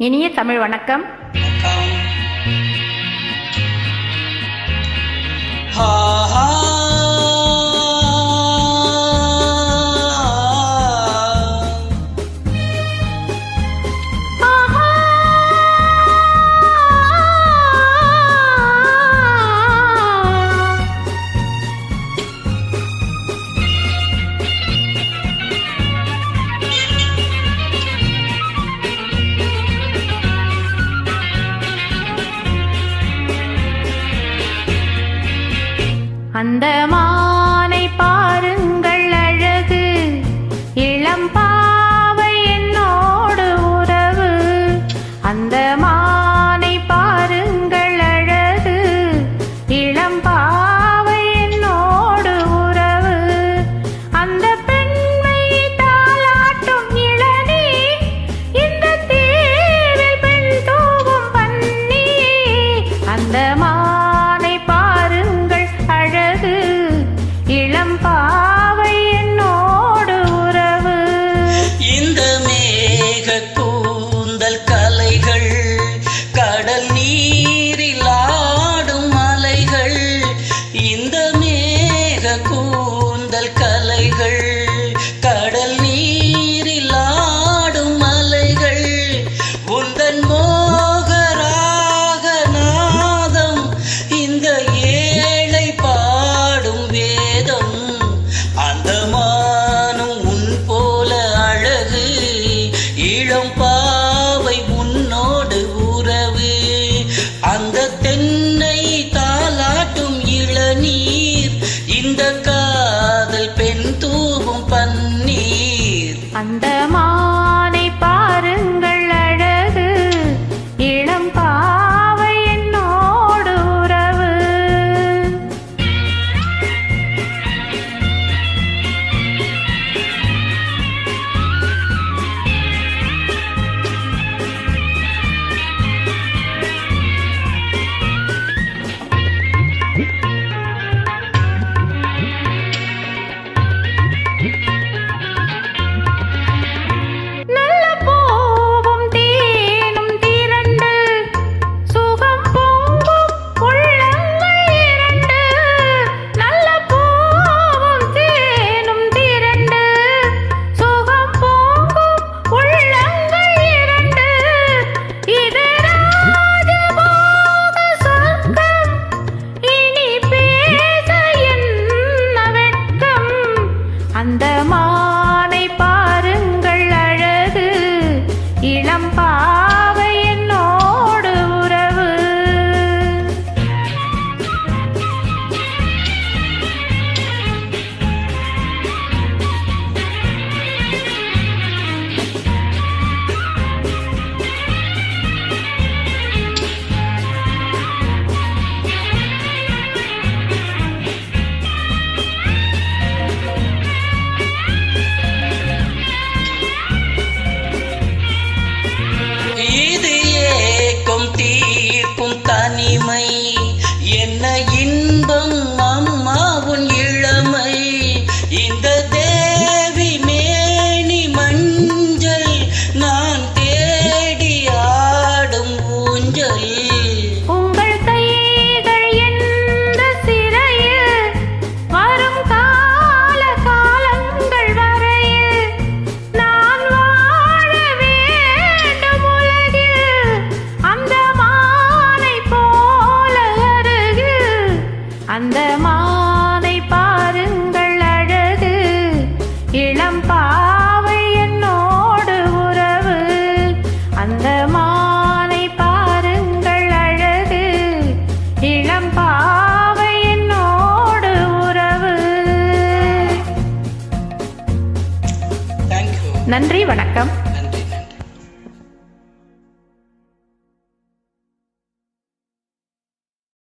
இனிய தமிழ் வணக்கம். அந்த மானை பாருங்கள் அழகு, இளம் பாவை என்னோடு உறவு. அந்த மானை பாருங்கள் அழகு, இளம் பாவை என்னோடு உறவு. அந்த பெண்மை தாலாட்டும் இளநீ, இந்த தீவில் பெண் தூவும் பன்னி. அந்த மானை பாருங்கள் அழகு, இளம் பாவை என்னோடு உறவு. இந்த மேக கூந்தல் கலைகள், கடல் நீரில் ஆடும் அலைகள். இந்த மேக கூந்தல் கலைகள், கடல் நீரில் ஆடும் அலைகள். உந்தன் மோகராக நாதம், இந்த ஏழை பாடும் வேதம். அந்த மானும் உன் போல அழகு, இளம் பாவை உன்னோடு உறவு. அந்த தென்னை தாலாட்டும் இளநீர், இந்த காதல் பெண் தூவும் பன்னீர். அந்த மானை பாருங்கள் அழகு, இளம் பாவை என்னோடு உறவு. நல்ல பூவும் தேனும் திரண்டு, சுகம் பொங்கும் உள்ளங்கள் இரண்டு. நல்ல பூவும் தேனும் திரண்டு, சுகம் பொங்கும் உள்ளங்கள் இரண்டு. இது ராஜபோக சொர்க்கம், இனி பேச என்ன வெட்கம். அந்த மானை பாருங்கள் அழகு, இளம் பாவை என்னோடு உறவு. இது ஏக்கும் தீர்க்கும் தனிமை, என்ன இன்பம் அம்மா உன் இளமை. இந்த தேவி மேனி மஞ்சள், நான் தேடி ஆடும் ஊஞ்சல். உங்கள் கைகள் என்ற சிறையில், வரும் கால காலங்கள் வரையில் நான் வாழ வேண்டும் உலகில். அந்த மானை போல அருகில், அந்த மானை பாருங்கள் அழகு, இளம் பாவை என்னோடு உறவு. அந்த மானை பாருங்கள் அழகு, இளம் பாவை என்னோடு உறவு. Thank you. நன்றி, வணக்கம்.